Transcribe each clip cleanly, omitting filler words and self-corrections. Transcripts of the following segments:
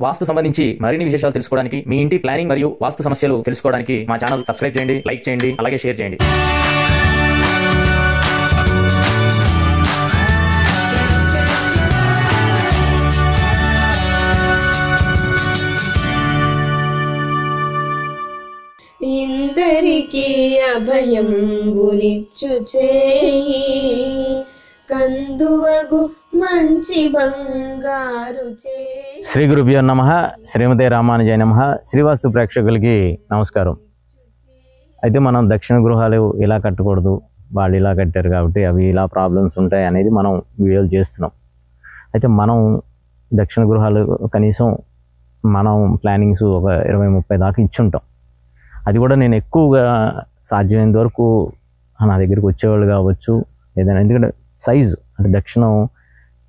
వాస్తు సంబంధించి మరిన్ని విశేషాలు తెలుసుకోవడానికి, మీ ఇంటి ప్లానింగ్ మరియు వాస్తు సమస్యలు తెలుసుకోవడానికి మా ఛానల్ సబ్స్క్రైబ్ చేయండి, లైక్ చేయండి, అలాగే షేర్ చేయండి. ఇందరికీ అభయంబులిచ్చు చేయి కందువగు మంచి బంగారు చేయి. శ్రీ గురుభ్యో నమః. శ్రీమతే రామానుజాయ నమః. శ్రీవాస్తు ప్రేక్షకులకి నమస్కారం. అయితే మనం దక్షిణ గృహాలు ఇలా కట్టకూడదు, వాళ్ళు ఇలా కట్టారు కాబట్టి అవి ఇలా ప్రాబ్లమ్స్ ఉంటాయి అనేది మనం వీడియోలు చేస్తున్నాం. అయితే మనం దక్షిణ గృహాలు కనీసం మనం ప్లానింగ్స్ ఒక 20-30 దాకా ఇచ్చుంటాం. అది కూడా నేను ఎక్కువగా సాధ్యమైనంత వరకు నా దగ్గరికి వచ్చేవాళ్ళు కావచ్చు ఏదైనా, ఎందుకంటే సైజు అంటే దక్షిణం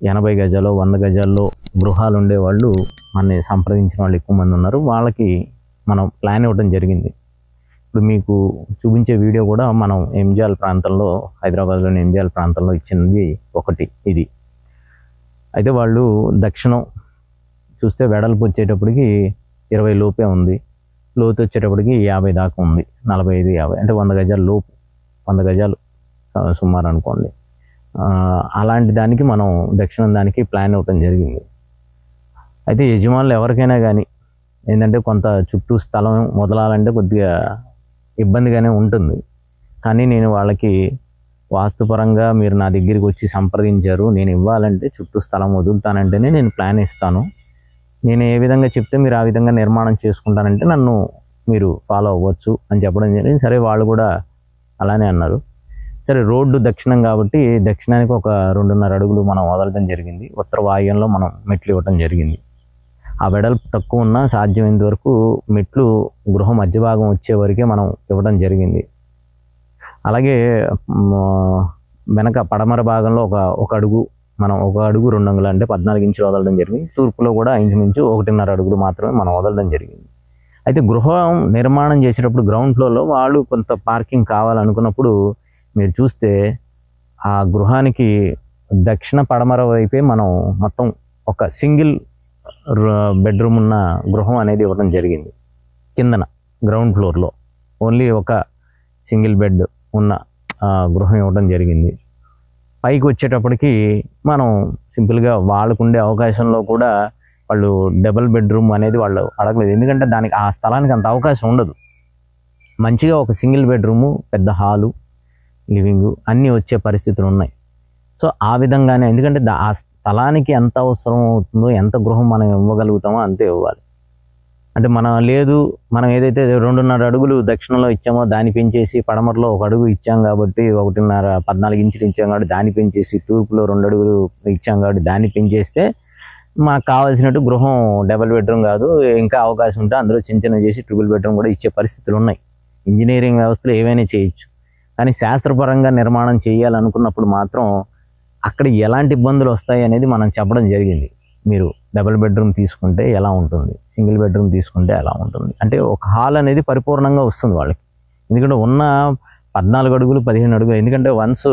80 గజాలు 100 గజాల్లో గృహాలు ఉండేవాళ్ళు మనని సంప్రదించిన వాళ్ళు ఎక్కువ మంది ఉన్నారు. వాళ్ళకి మనం ప్లాన్ ఇవ్వడం జరిగింది. ఇప్పుడు మీకు చూపించే వీడియో కూడా మనం ఎంజిఆర్ ప్రాంతంలో, హైదరాబాద్లోని ఎంజిఆర్ ప్రాంతంలో ఇచ్చింది ఒకటి ఇది. అయితే వాళ్ళు దక్షిణం చూస్తే వెడల్పు వచ్చేటప్పటికి 20 లోపే ఉంది, లోతు వచ్చేటప్పటికి 50 దాకా ఉంది, 45-50 అంటే 100 గజాల లోపు, 100 గజాలు సుమారు అనుకోండి. అలాంటి దానికి మనం దక్షిణం దానికి ప్లాన్ ఇవ్వటం జరిగింది. అయితే యజమానులు ఎవరికైనా కానీ ఏంటంటే కొంత చుట్టూ స్థలం మొదలాలంటే కొద్దిగా ఇబ్బందిగానే ఉంటుంది. కానీ నేను వాళ్ళకి వాస్తుపరంగా మీరు నా దగ్గరికి వచ్చి సంప్రదించారు, నేను ఇవ్వాలంటే చుట్టూ స్థలం వదులుతానంటేనే నేను ప్లాన్ ఇస్తాను, నేను ఏ విధంగా చెప్తే మీరు ఆ విధంగా నిర్మాణం చేసుకుంటానంటే నన్ను మీరు ఫాలో అవ్వచ్చు అని చెప్పడం జరిగింది. సరే వాళ్ళు కూడా అలానే అన్నారు. సరే రోడ్డు దక్షిణం కాబట్టి దక్షిణానికి ఒక 2.5 అడుగులు మనం వదలడం జరిగింది. ఉత్తర వాయువ్యంలో మనం మెట్లు ఇవ్వటం జరిగింది. ఆ వెడల్పు తక్కువ ఉన్న సాధ్యమైనంత వరకు మెట్లు గృహ మధ్య భాగం వచ్చే వరకే మనం ఇవ్వడం జరిగింది. అలాగే వెనక పడమర భాగంలో ఒక అడుగు మనం 1 అడుగు 2 అంగుళాలు అంటే 14 ఇంచులు వదలడం జరిగింది. తూర్పులో కూడా ఇంచుమించు 1.5 అడుగులు మాత్రమే మనం వదలడం జరిగింది. అయితే గృహం నిర్మాణం చేసేటప్పుడు గ్రౌండ్ ఫ్లోర్లో వాళ్ళు కొంత పార్కింగ్ కావాలనుకున్నప్పుడు మీరు చూస్తే ఆ గృహానికి దక్షిణ పడమర వైపే మనం మొత్తం ఒక సింగిల్ బెడ్రూమ్ ఉన్న గృహం అనేది ఇవ్వడం జరిగింది. కిందన గ్రౌండ్ ఫ్లోర్లో ఓన్లీ ఒక సింగిల్ బెడ్ ఉన్న గృహం ఇవ్వడం జరిగింది. పైకి వచ్చేటప్పటికి మనం సింపుల్గా వాళ్ళకు ఉండే అవకాశంలో కూడా వాళ్ళు డబుల్ బెడ్రూమ్ అనేది వాళ్ళు అడగలేదు, ఎందుకంటే దానికి ఆ స్థలానికి అంత అవకాశం ఉండదు. మంచిగా ఒక సింగిల్ బెడ్రూము, పెద్ద హాలు, లివింగు అన్నీ వచ్చే పరిస్థితులు ఉన్నాయి. సో ఆ విధంగానే, ఎందుకంటే ఆ స్థలానికి ఎంత అవసరం అవుతుందో, ఎంత గృహం మనం ఇవ్వగలుగుతామో అంతే ఇవ్వాలి. అంటే మనం ఏదైతే 2.5 అడుగులు దక్షిణంలో ఇచ్చామో దాన్ని పెంచేసి పడమరలో 1 అడుగు ఇచ్చాం కాబట్టి 14 ఇంచులు ఇచ్చాం కాబట్టి దాన్ని పెంచేసి, తూర్పులో 2 అడుగులు ఇచ్చాం కాబట్టి దాన్ని పెంచేస్తే మనకు కావాల్సినట్టు గృహం డబుల్ బెడ్రూమ్ కాదు, ఇంకా అవకాశం ఉంటే అందులో చిన్న చేసి ట్రిపుల్ బెడ్రూమ్ కూడా ఇచ్చే పరిస్థితులు ఉన్నాయి. ఇంజనీరింగ్ వ్యవస్థలో ఏవైనా చేయొచ్చు. కానీ శాస్త్రపరంగా నిర్మాణం చేయాలనుకున్నప్పుడు మాత్రం అక్కడ ఎలాంటి ఇబ్బందులు వస్తాయి అనేది మనం చెప్పడం జరిగింది. మీరు డబుల్ బెడ్రూమ్ తీసుకుంటే ఎలా ఉంటుంది, సింగిల్ బెడ్రూమ్ తీసుకుంటే ఎలా ఉంటుంది అంటే ఒక హాల్ అనేది పరిపూర్ణంగా వస్తుంది వాళ్ళకి. ఎందుకంటే ఉన్న 14 అడుగులు 15 అడుగులు, ఎందుకంటే వన్స్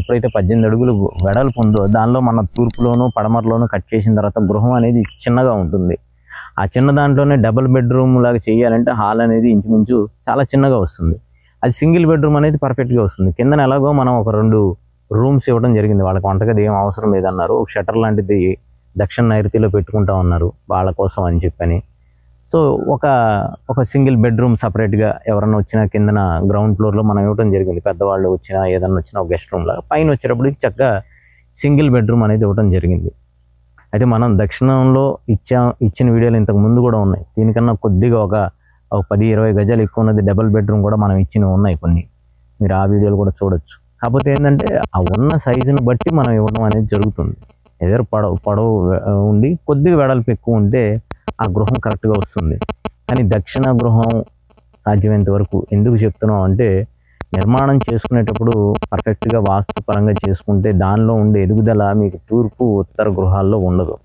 ఎప్పుడైతే 18 అడుగులు వెడల్పు ఉందో దానిలో మన తూర్పులోను పడమరలోను కట్ చేసిన తర్వాత గృహం అనేది చిన్నగా ఉంటుంది. ఆ చిన్న దాంట్లోనే డబుల్ బెడ్రూమ్ లాగా చేయాలంటే హాల్ అనేది ఇంచుమించు చాలా చిన్నగా వస్తుంది. అది సింగిల్ బెడ్రూమ్ అనేది పర్ఫెక్ట్గా వస్తుంది. కిందన ఎలాగో మనం ఒక 2 రూమ్స్ ఇవ్వడం జరిగింది. వాళ్ళకి వంటగది ఏం అవసరం లేదన్నారు. ఒక షట్టర్ లాంటిది దక్షిణ నైరుతిలో పెట్టుకుంటా ఉన్నారు వాళ్ళ కోసం అని చెప్పని. సో ఒక సింగిల్ బెడ్రూమ్ సపరేట్గా ఎవరన్నా వచ్చినా కిందన గ్రౌండ్ ఫ్లోర్లో మనం ఇవ్వడం జరిగింది. పెద్దవాళ్ళు వచ్చినా ఏదన్నా వచ్చినా ఒక గెస్ట్ రూమ్ లాగా, పైన వచ్చేటప్పటికి చక్కగా సింగిల్ బెడ్రూమ్ అనేది ఇవ్వడం జరిగింది. అయితే మనం దక్షిణంలో ఇచ్చిన వీడియోలు ఇంతకు ముందు కూడా ఉన్నాయి. దీనికన్నా కొద్దిగా ఒక 10-20 గజాలు ఎక్కువ ఉన్నది డబుల్ బెడ్రూమ్ కూడా మనం ఇచ్చినవి ఉన్నాయి కొన్ని, మీరు ఆ వీడియోలు కూడా చూడొచ్చు. కాకపోతే ఏంటంటే ఆ ఉన్న సైజుని బట్టి మనం ఇవ్వడం అనేది జరుగుతుంది. ఏదో పొడవు ఉండి కొద్దిగా వెడల్పు ఎక్కువ ఉంటే ఆ గృహం కరెక్ట్గా వస్తుంది. కానీ దక్షిణ గృహం సాధ్యమైనంత వరకు ఎందుకు చెప్తున్నాం అంటే, నిర్మాణం చేసుకునేటప్పుడు పర్ఫెక్ట్గా వాస్తుపరంగా చేసుకుంటే దానిలో ఉండే ఎదుగుదల మీకు తూర్పు ఉత్తర గృహాల్లో ఉండదు.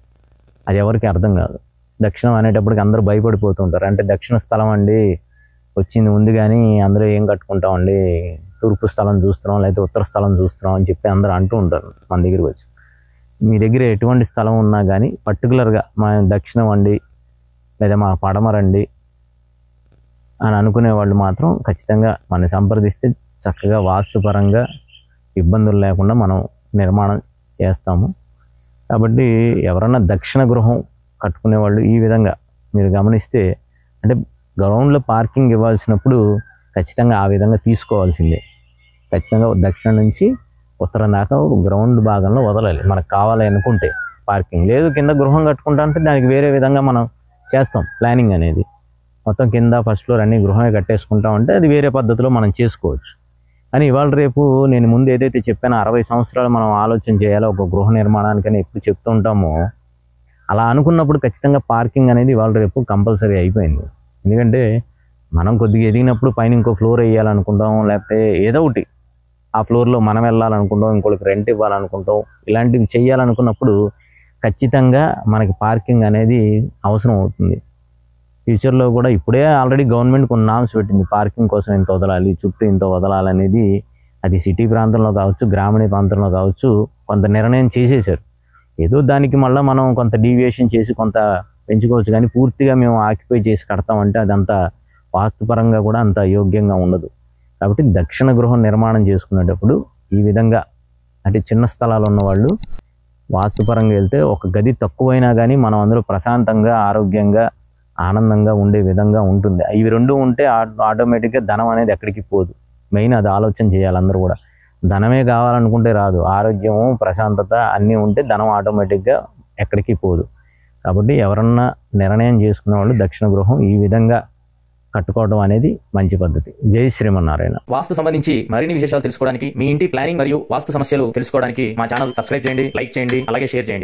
అది ఎవరికి అర్థం కాదు. దక్షిణం అనేటప్పటికి అందరూ భయపడిపోతుంటారు. అంటే దక్షిణ స్థలం అండి వచ్చింది ఉంది కానీ అందరూ ఏం కట్టుకుంటామండి, తూర్పు స్థలం చూస్తున్నాం లేకపోతే ఉత్తర స్థలం చూస్తున్నాం అని చెప్పి అందరూ అంటూ ఉంటారు మన దగ్గరికి వచ్చి. మీ దగ్గర ఎటువంటి స్థలం ఉన్నా కానీ పర్టికులర్గా మా దక్షిణం అండి లేదా మా పడమరండి అని అనుకునే వాళ్ళు మాత్రం ఖచ్చితంగా మనం సంప్రదిస్తే చక్కగా వాస్తుపరంగా ఇబ్బందులు లేకుండా మనం నిర్మాణం చేస్తాము. కాబట్టి ఎవరన్నా దక్షిణ గృహం కట్టుకునే వాళ్ళు ఈ విధంగా మీరు గమనిస్తే, అంటే గ్రౌండ్లో పార్కింగ్ ఇవ్వాల్సినప్పుడు ఖచ్చితంగా ఆ విధంగా తీసుకోవాల్సిందే. ఖచ్చితంగా దక్షిణం నుంచి ఉత్తరం దాకా గ్రౌండ్ భాగంలో వదలాలి మనకు కావాలి అనుకుంటే పార్కింగ్. లేదు కింద గృహం కట్టుకుంటా అంటే దానికి వేరే విధంగా మనం చేస్తాం ప్లానింగ్ అనేది. మొత్తం కింద ఫస్ట్ ఫ్లోర్ అన్ని గృహమే కట్టేసుకుంటాం అంటే అది వేరే పద్ధతిలో మనం చేసుకోవచ్చు. కానీ ఇవాళ రేపు నేను ముందు ఏదైతే చెప్పానో 60 సంవత్సరాలు మనం ఆలోచన చేయాలో ఒక గృహ నిర్మాణానికని ఎప్పుడు చెప్తుంటామో, అలా అనుకున్నప్పుడు ఖచ్చితంగా పార్కింగ్ అనేది ఇవాళ రేపు కంపల్సరీ అయిపోయింది. ఎందుకంటే మనం కొద్దిగా ఎదిగినప్పుడు పైన ఇంకో ఫ్లోర్ వేయాలనుకుంటాం, లేకపోతే ఏదో ఒకటి ఆ ఫ్లోర్లో మనం వెళ్ళాలనుకుంటాం, ఇంకోటికి రెంట్ ఇవ్వాలనుకుంటాం. ఇలాంటివి చేయాలనుకున్నప్పుడు ఖచ్చితంగా మనకి పార్కింగ్ అనేది అవసరం అవుతుంది. ఫ్యూచర్లో కూడా ఇప్పుడే ఆల్రెడీ గవర్నమెంట్ కొన్ని నామ్స్ పెట్టింది, పార్కింగ్ కోసం ఇంత వదలాలి, చుట్టూ ఇంత వదలాలనేది. అది సిటీ ప్రాంతంలో కావచ్చు, గ్రామీణ ప్రాంతంలో కావచ్చు, కొంత నిర్ణయం చేసేసారు. ఏదో దానికి మళ్ళీ మనం కొంత డీవియేషన్ చేసి కొంత పెంచుకోవచ్చు, కానీ పూర్తిగా మేము ఆక్యుపై చేసి కడతామంటే అదంతా వాస్తుపరంగా కూడా అంత యోగ్యంగా ఉండదు. కాబట్టి దక్షిణ గృహం నిర్మాణం చేసుకునేటప్పుడు ఈ విధంగా, అంటే చిన్న స్థలాలు ఉన్నవాళ్ళు వాస్తుపరంగా వెళ్తే ఒక గది తక్కువైనా కానీ మనం అందులో ప్రశాంతంగా, ఆరోగ్యంగా, ఆనందంగా ఉండే విధంగా ఉంటుంది. ఇవి రెండు ఉంటే ఆటోమేటిక్గా ధనం అనేది ఎక్కడికి పోదు. మెయిన్ అది ఆలోచన చేయాలి అందరూ కూడా. ధనమే కావాలనుకుంటే రాదు, ఆరోగ్యము, ప్రశాంతత అన్నీ ఉంటే ధనం ఆటోమేటిక్గా ఎక్కడికి పోదు. కాబట్టి ఎవరన్నా నిర్ణయం చేసుకునే వాళ్ళు దక్షిణ గృహం ఈ విధంగా కట్టుకోవడం అనేది మంచి పద్ధతి. జై శ్రీమన్నారాయణ. వాస్తు సంబంధించి మరిన్ని విశేషాలు తెలుసుకోవడానికి, మీ ఇంటి ప్లానింగ్ మరియు వాస్తు సమస్యలు తెలుసుకోవడానికి మా ఛానల్ సబ్స్క్రైబ్ చేయండి, లైక్ చేయండి, అలాగే షేర్ చేయండి.